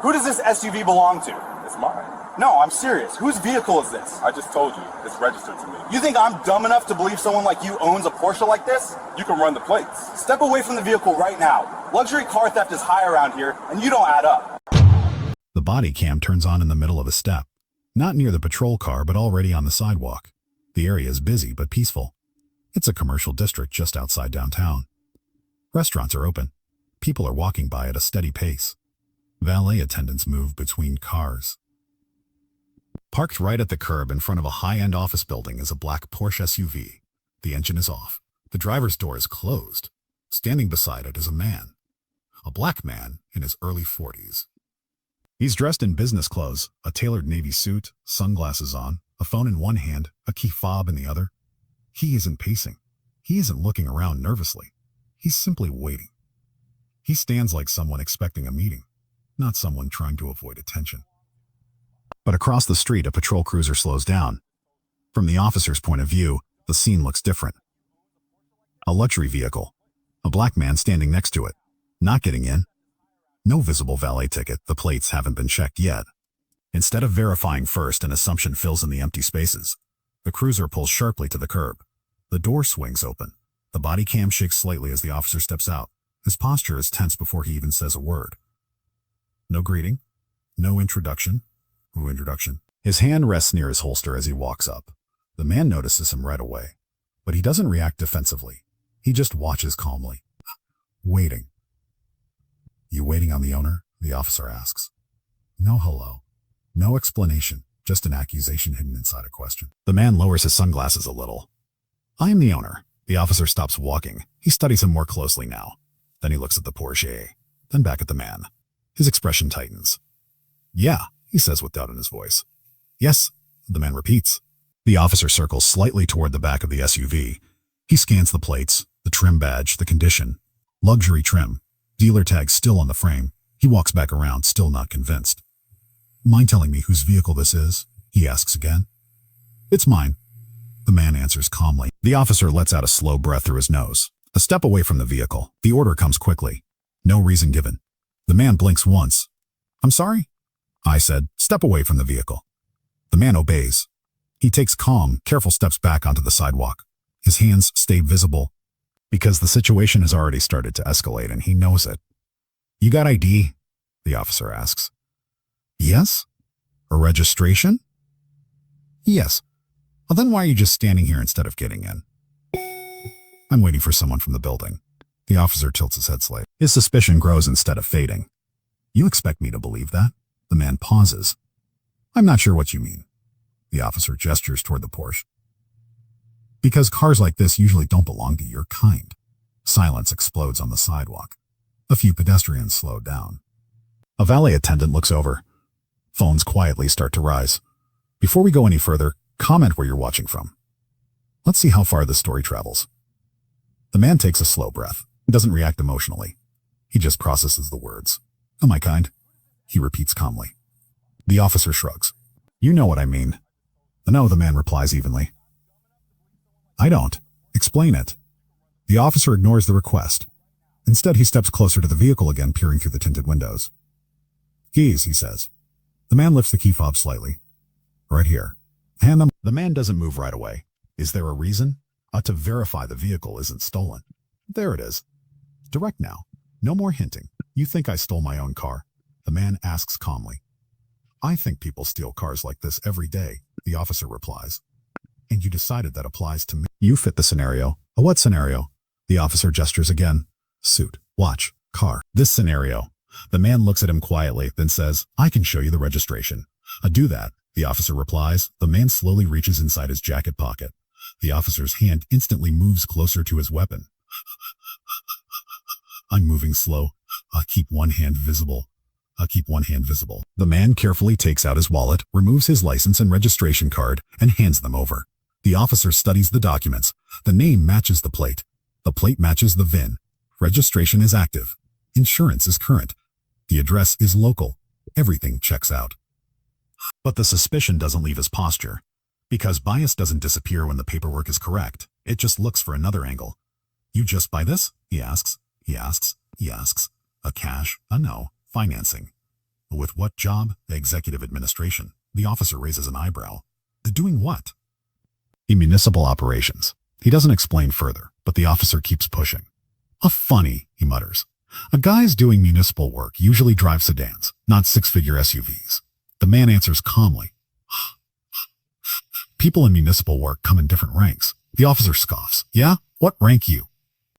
Who does this SUV belong to? It's mine. No, I'm serious. Whose vehicle is this? I just told you, it's registered to me. You think I'm dumb enough to believe someone like you owns a Porsche like this? You can run the plates. Step away from the vehicle right now. Luxury car theft is high around here, and you don't add up. The body cam turns on in the middle of a step. Not near the patrol car, but already on the sidewalk. The area is busy but peaceful. It's a commercial district just outside downtown. Restaurants are open. People are walking by at a steady pace. Valet attendants move between cars. Parked right at the curb in front of a high-end office building is a black Porsche SUV. The engine is off. The driver's door is closed. Standing beside it is a man. A black man in his early 40s. He's dressed in business clothes, a tailored navy suit, sunglasses on, a phone in one hand, a key fob in the other. He isn't pacing. He isn't looking around nervously. He's simply waiting. He stands like someone expecting a meeting, not someone trying to avoid attention. But across the street, a patrol cruiser slows down. From the officer's point of view, the scene looks different. A luxury vehicle. A black man standing next to it, not getting in. No visible valet ticket, the plates haven't been checked yet. Instead of verifying first, an assumption fills in the empty spaces. The cruiser pulls sharply to the curb. The door swings open. The body cam shakes slightly as the officer steps out. His posture is tense before he even says a word. No greeting. No introduction. No introduction. His hand rests near his holster as he walks up. The man notices him right away, but he doesn't react defensively. He just watches calmly. Waiting. You waiting on the owner? The officer asks. No hello. No explanation, just an accusation hidden inside a question. The man lowers his sunglasses a little. I am the owner. The officer stops walking. He studies him more closely now. Then he looks at the Porsche, then back at the man. His expression tightens. Yeah, he says with doubt in his voice. Yes, the man repeats. The officer circles slightly toward the back of the SUV. He scans the plates, the trim badge, the condition. Luxury trim. Dealer tag still on the frame. He walks back around, still not convinced. Mind telling me whose vehicle this is? He asks again. It's mine. The man answers calmly. The officer lets out a slow breath through his nose. A step away from the vehicle. The order comes quickly. No reason given. The man blinks once. I'm sorry? I said, step away from the vehicle. The man obeys. He takes calm, careful steps back onto the sidewalk. His hands stay visible, because the situation has already started to escalate and he knows it. You got ID? The officer asks. Yes? A registration? Yes. Well, then why are you just standing here instead of getting in? I'm waiting for someone from the building. The officer tilts his head slightly. His suspicion grows instead of fading. You expect me to believe that? The man pauses. I'm not sure what you mean. The officer gestures toward the Porsche. Because cars like this usually don't belong to your kind. Silence explodes on the sidewalk. A few pedestrians slow down. A valet attendant looks over. Phones quietly start to rise. Before we go any further, comment where you're watching from. Let's see how far this story travels. The man takes a slow breath. He doesn't react emotionally. He just processes the words. Oh, my kind. He repeats calmly. The officer shrugs. You know what I mean. No, the man replies evenly. I don't. Explain it. The officer ignores the request. Instead, he steps closer to the vehicle again, peering through the tinted windows. Keys, he says. The man lifts the key fob slightly. Right here. Hand them. The man doesn't move right away. Is there a reason? To verify the vehicle isn't stolen. There it is. Direct now. No more hinting. You think I stole my own car? The man asks calmly. I think people steal cars like this every day, the officer replies. And you decided that applies to me. You fit the scenario. A what scenario? The officer gestures again. Suit, watch, car. This scenario. The man looks at him quietly, then says, I can show you the registration. Do that, the officer replies. The man slowly reaches inside his jacket pocket. The officer's hand instantly moves closer to his weapon. I'm moving slow. Keep one hand visible. Keep one hand visible. The man carefully takes out his wallet, removes his license and registration card, and hands them over. The officer studies the documents. The name matches the plate. The plate matches the VIN. Registration is active. Insurance is current. The address is local. Everything checks out. But the suspicion doesn't leave his posture. Because bias doesn't disappear when the paperwork is correct. It just looks for another angle. You just buy this? He asks. He asks. He asks. A cash? A no. Financing. With what job? The executive administration. The officer raises an eyebrow. Doing what? In municipal operations. He doesn't explain further, but the officer keeps pushing. Funny, he mutters. A guy's doing municipal work usually drives sedans, not six-figure SUVs. The man answers calmly. People in municipal work come in different ranks. The officer scoffs. Yeah? What rank you?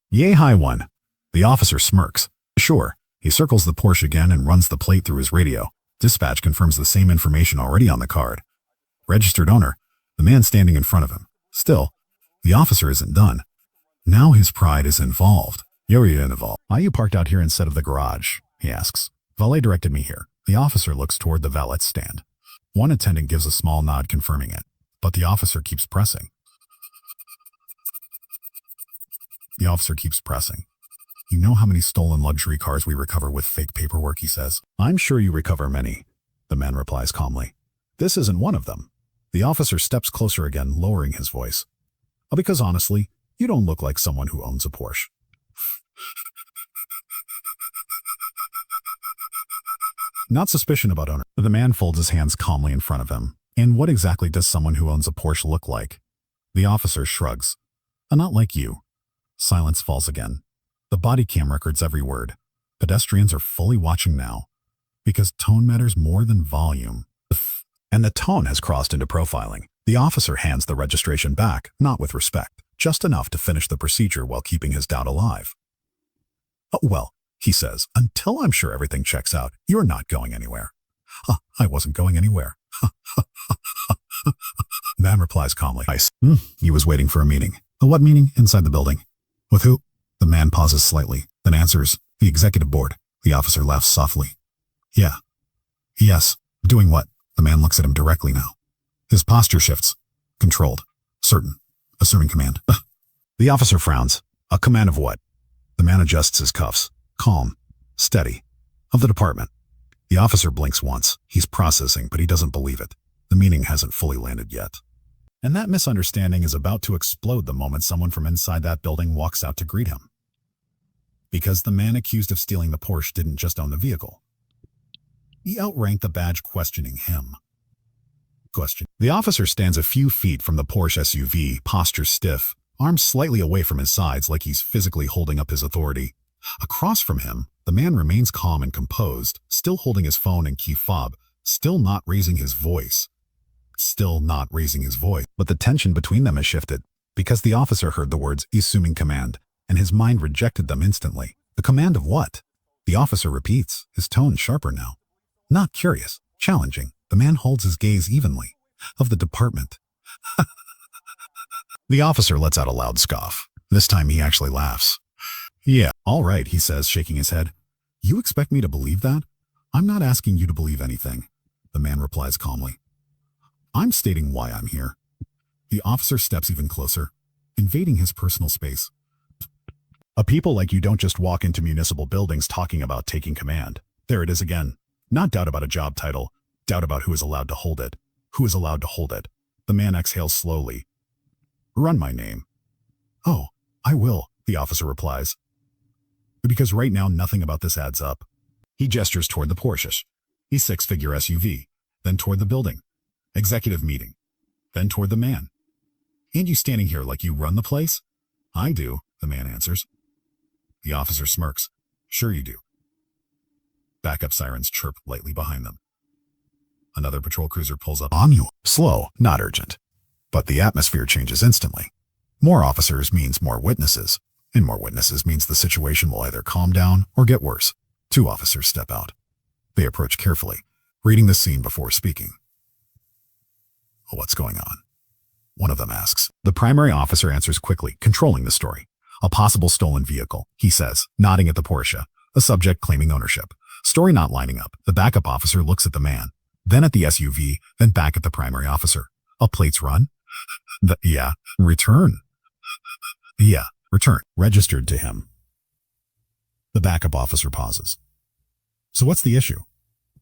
Yay, high one. The officer smirks. Sure. He circles the Porsche again and runs the plate through his radio. Dispatch confirms the same information already on the card. Registered owner, the man standing in front of him. Still, the officer isn't done. Now his pride is involved. You're involved. Why are you parked out here instead of the garage? He asks. Valet directed me here. The officer looks toward the valet's stand. One attendant gives a small nod confirming it, but the officer keeps pressing. The officer keeps pressing. You know how many stolen luxury cars we recover with fake paperwork, he says. I'm sure you recover many, the man replies calmly. This isn't one of them. The officer steps closer again, lowering his voice. Because honestly, you don't look like someone who owns a Porsche. Not suspicion about owner. The man folds his hands calmly in front of him. And what exactly does someone who owns a Porsche look like? The officer shrugs. Not like you. Silence falls again. The body cam records every word. Pedestrians are fully watching now. Because tone matters more than volume. And the tone has crossed into profiling. The officer hands the registration back, not with respect, just enough to finish the procedure while keeping his doubt alive. Well, he says, until I'm sure everything checks out, you're not going anywhere. I wasn't going anywhere. Man replies calmly. He was waiting for a meeting. What meeting? Inside the building. With who? The man pauses slightly, then answers, the executive board. The officer laughs softly. Yeah. Yes. Doing what? The man looks at him directly now. His posture shifts. Controlled. Certain. Assuming command. The officer frowns. A command of what? The man adjusts his cuffs. Calm. Steady. Of the department. The officer blinks once. He's processing, but he doesn't believe it. The meaning hasn't fully landed yet. And that misunderstanding is about to explode the moment someone from inside that building walks out to greet him. Because the man accused of stealing the Porsche didn't just own the vehicle. He outranked the badge questioning him. Question. The officer stands a few feet from the Porsche SUV, posture stiff, arms slightly away from his sides like he's physically holding up his authority. Across from him, the man remains calm and composed, still holding his phone and key fob, still not raising his voice. But the tension between them has shifted, because the officer heard the words, assuming command, and his mind rejected them instantly. The command of what? The officer repeats, his tone sharper now. Not curious, challenging. The man holds his gaze evenly. Of the department. The officer lets out a loud scoff. This time he actually laughs. Yeah, all right, he says, shaking his head. You expect me to believe that? I'm not asking you to believe anything. The man replies calmly. I'm stating why I'm here. The officer steps even closer, invading his personal space. A people like you don't just walk into municipal buildings talking about taking command. There it is again. Not doubt about a job title, doubt about who is allowed to hold it. Who is allowed to hold it? The man exhales slowly. Run my name. Oh, I will, the officer replies. Because right now nothing about this adds up. He gestures toward the Porsche. His six-figure SUV, then toward the building. Executive meeting, then toward the man. And you standing here like you run the place? I do, the man answers. The officer smirks. Sure you do. Backup sirens chirp lightly behind them. Another patrol cruiser pulls up on you. Slow, not urgent. But the atmosphere changes instantly. More officers means more witnesses, and more witnesses means the situation will either calm down or get worse. Two officers step out. They approach carefully, reading the scene before speaking. What's going on? One of them asks. The primary officer answers quickly, controlling the story. A possible stolen vehicle, he says, nodding at the Porsche. A subject claiming ownership. Story not lining up. The backup officer looks at the man, then at the SUV, then back at the primary officer. A plates run? Yeah. Return. Yeah. Return. Registered to him. The backup officer pauses. So what's the issue?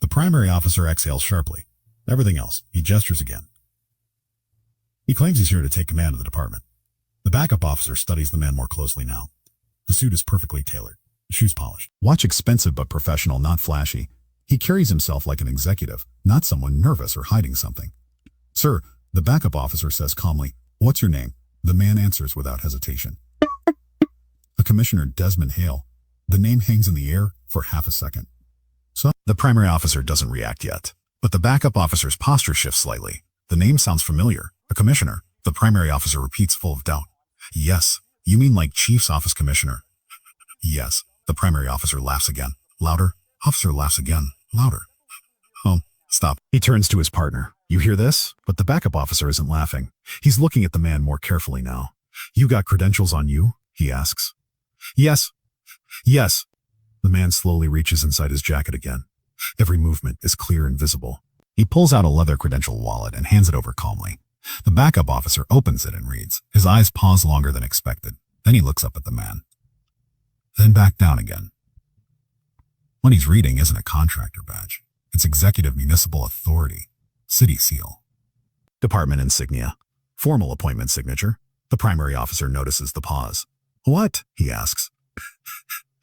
The primary officer exhales sharply. Everything else. He gestures again. He claims he's here to take command of the department. The backup officer studies the man more closely now. The suit is perfectly tailored. Shoes polished. Watch expensive but professional, not flashy. He carries himself like an executive, not someone nervous or hiding something. "Sir," the backup officer says calmly, "what's your name?" The man answers without hesitation. "A Commissioner Desmond Hale." The name hangs in the air for half a second. So the primary officer doesn't react yet, but the backup officer's posture shifts slightly. The name sounds familiar. "A commissioner," the primary officer repeats full of doubt. "Yes, you mean like Chief's office commissioner?" "Yes." The primary officer laughs again. Louder. Officer laughs again. Louder. "Oh, stop." He turns to his partner. "You hear this?" But the backup officer isn't laughing. He's looking at the man more carefully now. "You got credentials on you?" he asks. "Yes. Yes." The man slowly reaches inside his jacket again. Every movement is clear and visible. He pulls out a leather credential wallet and hands it over calmly. The backup officer opens it and reads. His eyes pause longer than expected. Then he looks up at the man. Then back down again. What he's reading isn't a contractor badge. It's Executive Municipal Authority. City seal. Department insignia. Formal appointment signature. The primary officer notices the pause. "What?" he asks.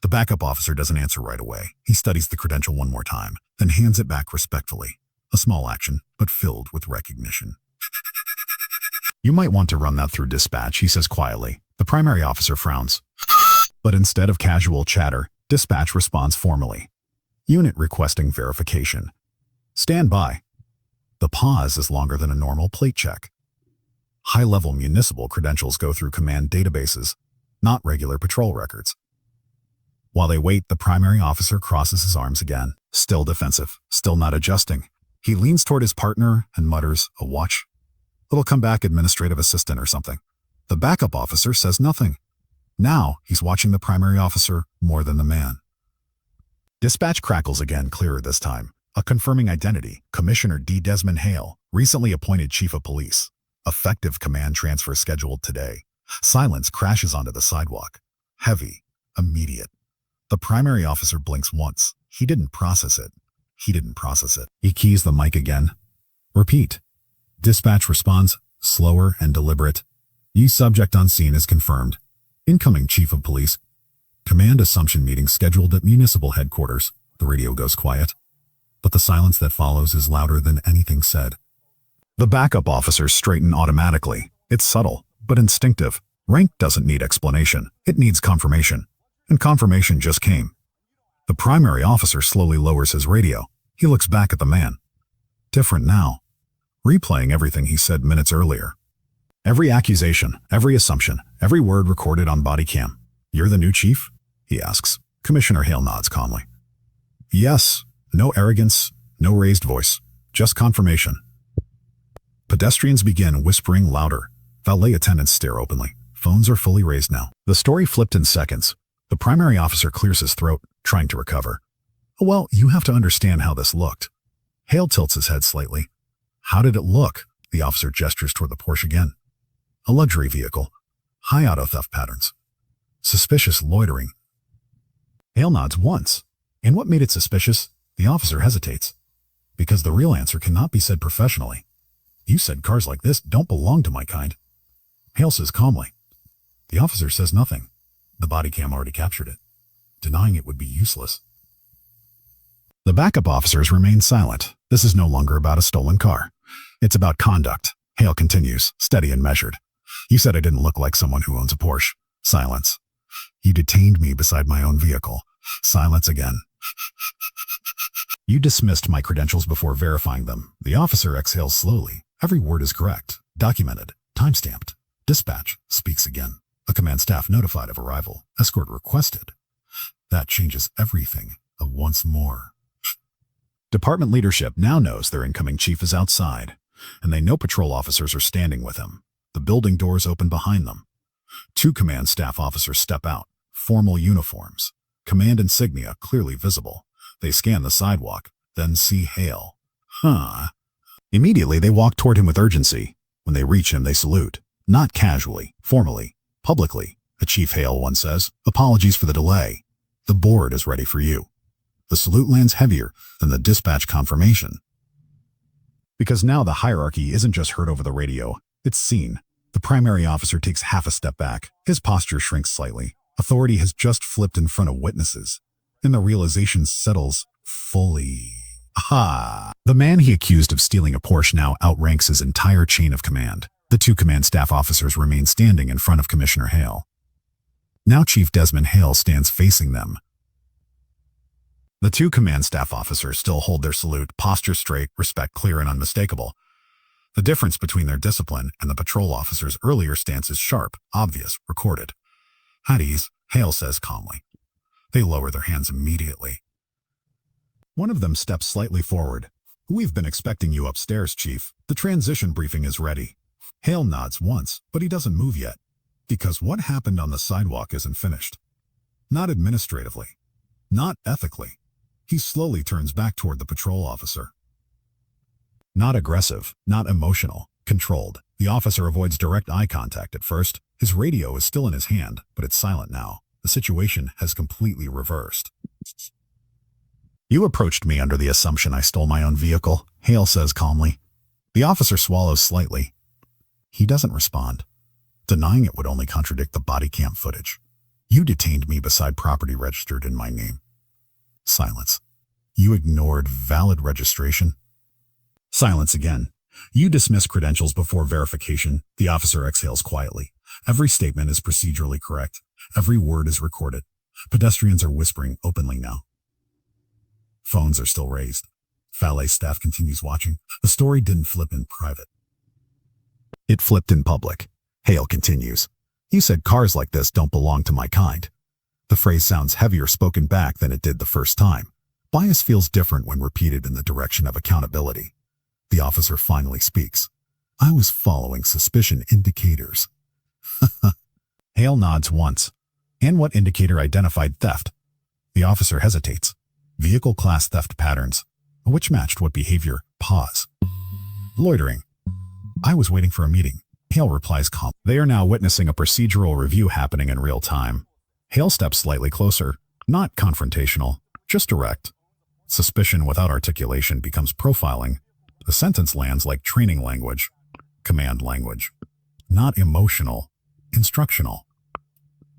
The backup officer doesn't answer right away. He studies the credential one more time, then hands it back respectfully. A small action, but filled with recognition. "You might want to run that through dispatch," he says quietly. The primary officer frowns. But instead of casual chatter, dispatch responds formally. "Unit requesting verification. Stand by." The pause is longer than a normal plate check. High-level municipal credentials go through command databases, not regular patrol records. While they wait, the primary officer crosses his arms again, still defensive, still not adjusting. He leans toward his partner and mutters, "A watch? It'll come back administrative assistant or something." The backup officer says nothing. Now he's watching the primary officer more than the man. Dispatch crackles again, clearer this time. A confirming identity, Commissioner D. Desmond Hale, recently appointed Chief of Police. Effective command transfer scheduled today. Silence crashes onto the sidewalk. Heavy, immediate. The primary officer blinks once. He didn't process it. He keys the mic again. Repeat. Dispatch responds, slower and deliberate. "New subject on scene is confirmed. Incoming Chief of Police. Command assumption meeting scheduled at municipal headquarters." The radio goes quiet, but the silence that follows is louder than anything said. The backup officers straighten automatically. It's subtle, but instinctive. Rank doesn't need explanation. It needs confirmation. And confirmation just came. The primary officer slowly lowers his radio. He looks back at the man. Different now. Replaying everything he said minutes earlier. Every accusation, every assumption, every word recorded on body cam. "You're the new chief?" he asks. Commissioner Hale nods calmly. "Yes." No arrogance, no raised voice. Just confirmation. Pedestrians begin whispering louder. Valet attendants stare openly. Phones are fully raised now. The story flipped in seconds. The primary officer clears his throat, trying to recover. "Well, you have to understand how this looked." Hale tilts his head slightly. "How did it look?" The officer gestures toward the Porsche again. "A luxury vehicle. High auto theft patterns. Suspicious loitering." Hale nods once. And what made it suspicious? The officer hesitates. "Because the real answer cannot be said professionally. You said cars like this don't belong to my kind." Hale says calmly. The officer says nothing. The body cam already captured it. Denying it would be useless. The backup officers remain silent. This is no longer about a stolen car. It's about conduct. Hale continues, steady and measured. "You said I didn't look like someone who owns a Porsche." Silence. "You detained me beside my own vehicle." Silence again. "You dismissed my credentials before verifying them." The officer exhales slowly. Every word is correct, documented, time-stamped. Dispatch speaks again. "A command staff notified of arrival. Escort requested." That changes everything once more. Department leadership now knows their incoming chief is outside, and they know patrol officers are standing with him. The building doors open behind them. 2 command staff officers step out, formal uniforms, command insignia clearly visible. They scan the sidewalk, then see Hale. Immediately they walk toward him with urgency. When they reach him, they salute. Not casually, formally, publicly. The Chief Hale once says, "Apologies for the delay. The board is ready for you." The salute lands heavier than the dispatch confirmation. Because now the hierarchy isn't just heard over the radio, it's seen. The primary officer takes half a step back. His posture shrinks slightly. Authority has just flipped in front of witnesses. And the realization settles fully. Ha! The man he accused of stealing a Porsche now outranks his entire chain of command. The two command staff officers remain standing in front of Commissioner Hale. Now Chief Desmond Hale stands facing them. The two command staff officers still hold their salute, posture straight, respect clear and unmistakable. The difference between their discipline and the patrol officer's earlier stance is sharp, obvious, recorded. At ease, Hale says calmly. They lower their hands immediately. One of them steps slightly forward. We've been expecting you upstairs, Chief. The transition briefing is ready. Hale nods once, but he doesn't move yet. Because what happened on the sidewalk isn't finished. Not administratively. Not ethically. He slowly turns back toward the patrol officer. Not aggressive, not emotional, controlled. The officer avoids direct eye contact at first. His radio is still in his hand, but it's silent now. The situation has completely reversed. You approached me under the assumption I stole my own vehicle, Hale says calmly. The officer swallows slightly. He doesn't respond. Denying it would only contradict the body cam footage. You detained me beside property registered in my name. Silence. You ignored valid registration. Silence again. You dismiss credentials before verification. The officer exhales quietly. Every statement is procedurally correct. Every word is recorded. Pedestrians are whispering openly now. Phones are still raised. Valet staff continues watching. The story didn't flip in private. It flipped in public. Hale continues. You said cars like this don't belong to my kind. The phrase sounds heavier spoken back than it did the first time. Bias feels different when repeated in the direction of accountability. The officer finally speaks. I was following suspicion indicators. Hale nods once. And what indicator identified theft? The officer hesitates. Vehicle class theft patterns. Which matched what behavior? Pause. Loitering. I was waiting for a meeting. Hale replies calm. They are now witnessing a procedural review happening in real time. Hale steps slightly closer. Not confrontational, just direct. Suspicion without articulation becomes profiling. The sentence lands like training language. Command language. Not emotional. Instructional.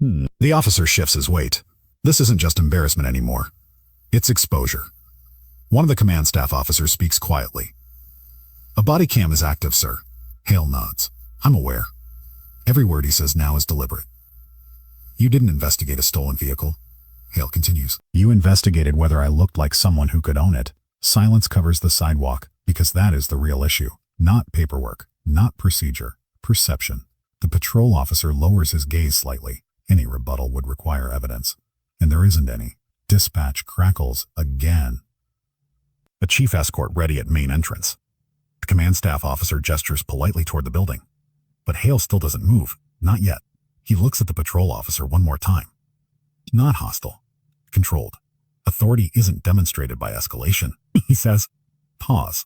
The officer shifts his weight. This isn't just embarrassment anymore. It's exposure. One of the command staff officers speaks quietly. A body cam is active, sir. Hale nods. I'm aware. Every word he says now is deliberate. You didn't investigate a stolen vehicle. Hale continues. You investigated whether I looked like someone who could own it. Silence covers the sidewalk, because that is the real issue. Not paperwork, not procedure, perception. The patrol officer lowers his gaze slightly. Any rebuttal would require evidence. And there isn't any. Dispatch crackles again. A chief escort ready at main entrance. The command staff officer gestures politely toward the building. But Hale still doesn't move. Not yet. He looks at the patrol officer one more time. Not hostile. Controlled. Authority isn't demonstrated by escalation, he says. Pause.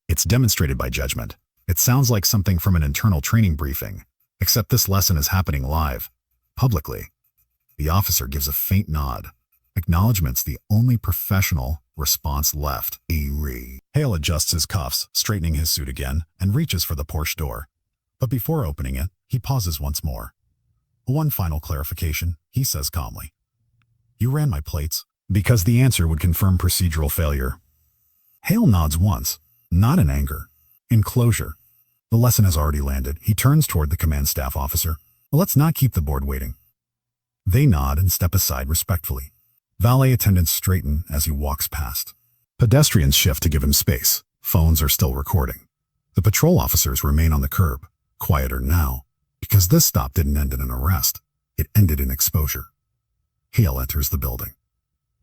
It's demonstrated by judgment. It sounds like something from an internal training briefing, except this lesson is happening live, publicly. The officer gives a faint nod. Acknowledgement's the only professional response left. Hale adjusts his cuffs, straightening his suit again, and reaches for the Porsche door. But before opening it, he pauses once more. One final clarification, he says calmly. You ran my plates, because the answer would confirm procedural failure. Hale nods once, not in anger, in closure. The lesson has already landed. He turns toward the command staff officer. Let's not keep the board waiting. They nod and step aside respectfully. Valet attendants straighten as he walks past. Pedestrians shift to give him space. Phones are still recording. The patrol officers remain on the curb, quieter now, because this stop didn't end in an arrest. It ended in exposure. Hale enters the building.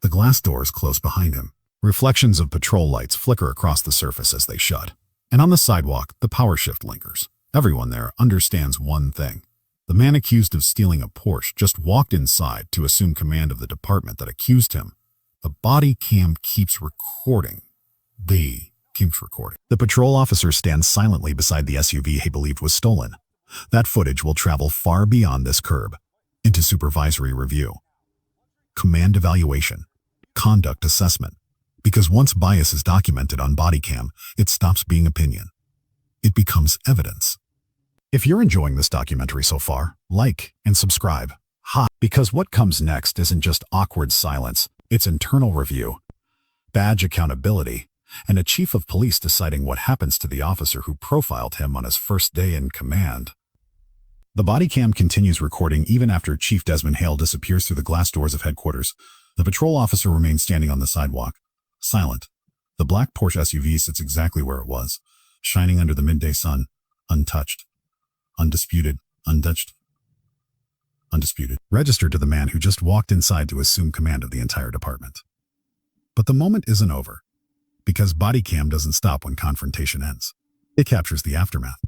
The glass doors close behind him. Reflections of patrol lights flicker across the surface as they shut. And on the sidewalk, the power shift lingers. Everyone there understands one thing. The man accused of stealing a Porsche just walked inside to assume command of the department that accused him. The body cam keeps recording. Keeps recording. The patrol officer stands silently beside the SUV he believed was stolen. That footage will travel far beyond this curb, into supervisory review, command evaluation, conduct assessment. Because once bias is documented on body cam, it stops being opinion. It becomes evidence. If you're enjoying this documentary so far, like and subscribe. Because what comes next isn't just awkward silence, it's internal review. badge accountability, and a chief of police deciding what happens to the officer who profiled him on his first day in command. The body cam continues recording even after Chief Desmond Hale disappears through the glass doors of headquarters. The patrol officer remains standing on the sidewalk, silent. The black Porsche SUV sits exactly where it was, shining under the midday sun, untouched, undisputed, undutched, undisputed. Registered to the man who just walked inside to assume command of the entire department. But the moment isn't over, because body cam doesn't stop when confrontation ends. It captures the aftermath.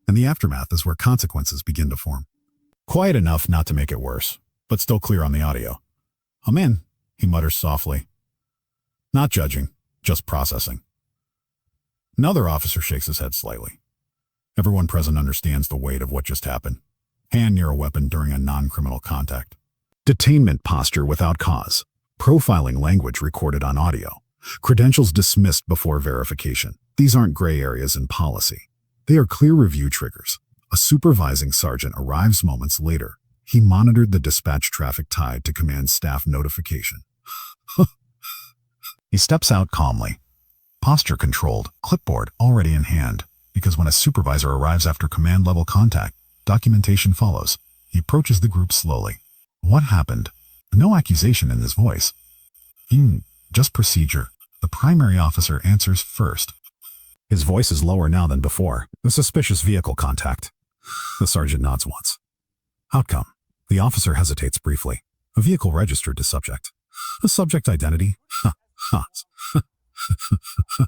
And the aftermath is where consequences begin to form. Quiet enough not to make it worse, but still clear on the audio. "I'm in," he mutters softly. Not judging, just processing. Another officer shakes his head slightly. Everyone present understands the weight of what just happened. Hand near a weapon during a non-criminal contact. Detainment posture without cause. Profiling language recorded on audio. Credentials dismissed before verification. These aren't gray areas in policy. They are clear review triggers. A supervising sergeant arrives moments later. He monitored the dispatch traffic tied to command staff notification. He steps out calmly. Posture controlled, clipboard already in hand, because when a supervisor arrives after command level contact, documentation follows. He approaches the group slowly. "What happened?" No accusation in his voice. Just procedure. The primary officer answers first. His voice is lower now than before. A suspicious vehicle contact. The sergeant nods once. Outcome. The officer hesitates briefly. A vehicle registered to subject. A subject identity?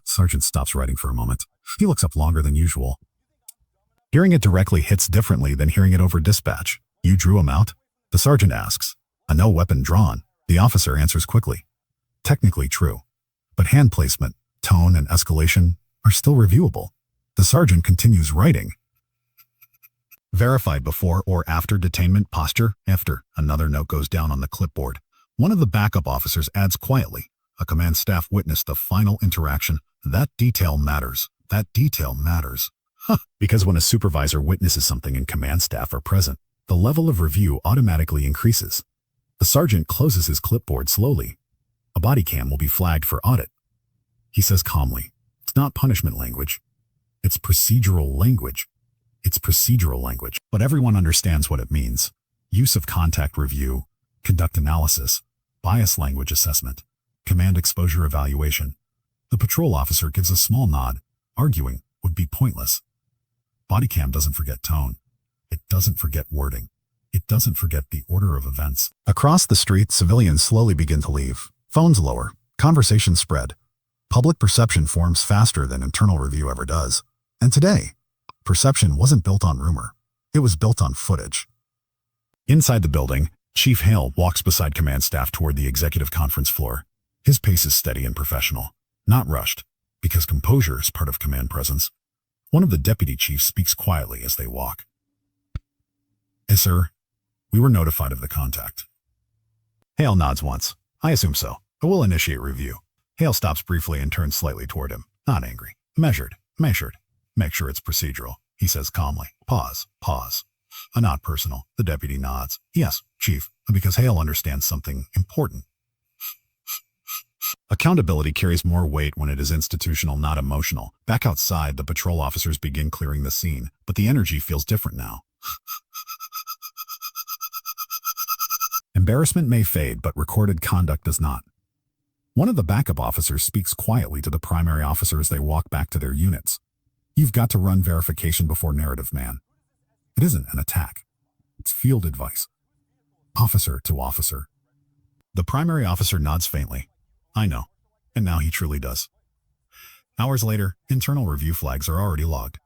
Sergeant stops writing for a moment. He looks up longer than usual. Hearing it directly hits differently than hearing it over dispatch. "You drew him out?" The sergeant asks. "A no weapon drawn." The officer answers quickly. Technically true, but hand placement, tone, and escalation are still reviewable. The sergeant continues writing. "Verified before or after detainment posture?" After. Another note goes down on the clipboard. One of the backup officers adds quietly. "A command staff witnessed the final interaction. That detail matters. That detail matters." Because when a supervisor witnesses something and command staff are present, the level of review automatically increases. The sergeant closes his clipboard slowly. A body cam will be flagged for audit. He says calmly, "It's not punishment language. It's procedural language. It's procedural language." But everyone understands what it means. Use of contact review, conduct analysis, bias language assessment, command exposure evaluation. The patrol officer gives a small nod. Arguing would be pointless. Body cam doesn't forget tone. It doesn't forget wording. It doesn't forget the order of events. Across the street, civilians slowly begin to leave. Phones lower. Conversations spread. Public perception forms faster than internal review ever does. And today, perception wasn't built on rumor. It was built on footage. Inside the building, Chief Hale walks beside command staff toward the executive conference floor. His pace is steady and professional, not rushed, because composure is part of command presence. One of the deputy chiefs speaks quietly as they walk. "Yes, sir. We were notified of the contact." Hale nods once. "I assume so. I will initiate review." Hale stops briefly and turns slightly toward him, not angry. Measured. Make sure it's procedural," he says calmly. Pause. A nod personal. The deputy nods. "Yes, Chief," because Hale understands something important. Accountability carries more weight when it is institutional, not emotional. Back outside, the patrol officers begin clearing the scene, but the energy feels different now. Embarrassment may fade, but recorded conduct does not. One of the backup officers speaks quietly to the primary officer as they walk back to their units. "You've got to run verification before narrative, man." It isn't an attack. It's field advice. Officer to officer. The primary officer nods faintly. "I know." And now he truly does. Hours later, internal review flags are already logged.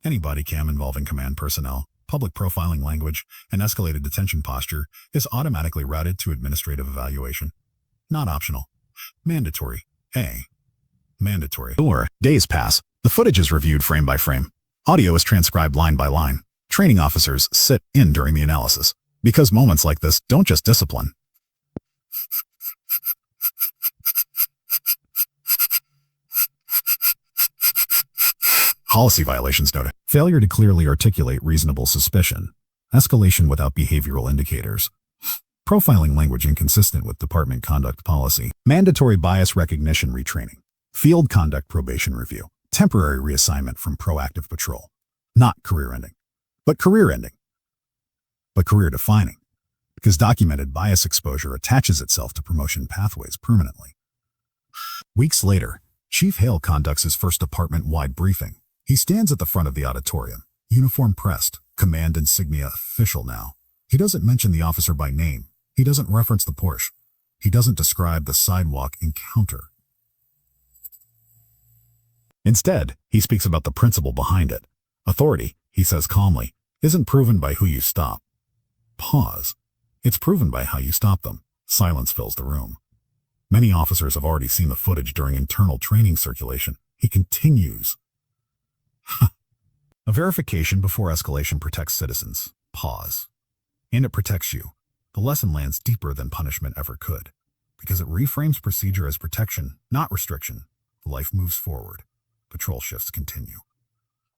Any body cam involving command personnel, public profiling language, and escalated detention posture is automatically routed to administrative evaluation. Not optional. Mandatory. Mandatory. Days pass. The footage is reviewed frame by frame. Audio is transcribed line by line. Training officers sit in during the analysis, because moments like this don't just discipline. Policy violations noted. Failure to clearly articulate reasonable suspicion. Escalation without behavioral indicators. Profiling language inconsistent with department conduct policy. Mandatory bias recognition retraining. Field conduct probation review. Temporary reassignment from proactive patrol. Not career ending, but career ending. But career defining, because documented bias exposure attaches itself to promotion pathways permanently. Weeks later, Chief Hale conducts his first department-wide briefing. He stands at the front of the auditorium, uniform pressed, command insignia official now. He doesn't mention the officer by name. He doesn't reference the Porsche. He doesn't describe the sidewalk encounter. Instead, he speaks about the principle behind it. Authority, he says calmly, isn't proven by who you stop. Pause. It's proven by how you stop them. Silence fills the room. Many officers have already seen the footage during internal training circulation. He continues. A verification before escalation protects citizens. Pause. And it protects you. The lesson lands deeper than punishment ever could, because it reframes procedure as protection, not restriction. Life moves forward. Patrol shifts continue.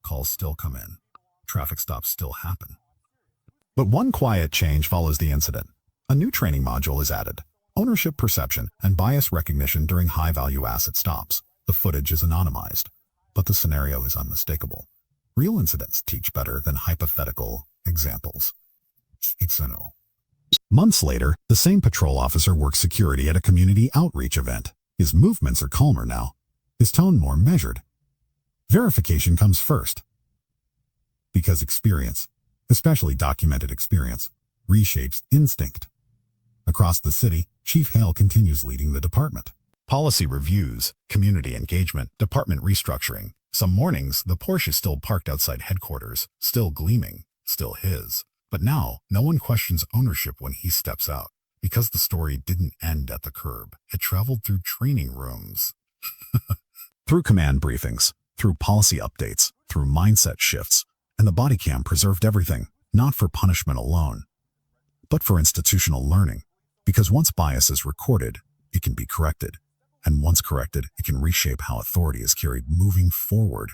Calls still come in. Traffic stops still happen. But one quiet change follows the incident. A new training module is added. Ownership perception and bias recognition during high-value asset stops. The footage is anonymized, but the scenario is unmistakable. Real incidents teach better than hypothetical examples. It's a no. Months later, the same patrol officer works security at a community outreach event. His movements are calmer now, his tone more measured. Verification comes first. Because experience, especially documented experience, reshapes instinct. Across the city, Chief Hale continues leading the department. Policy reviews, community engagement, department restructuring. Some mornings, the Porsche is still parked outside headquarters, still gleaming, still his. But now, no one questions ownership when he steps out, because the story didn't end at the curb. It traveled through training rooms. Through command briefings, through policy updates, through mindset shifts, and the body cam preserved everything, not for punishment alone, but for institutional learning. Because once bias is recorded, it can be corrected. And once corrected, it can reshape how authority is carried moving forward.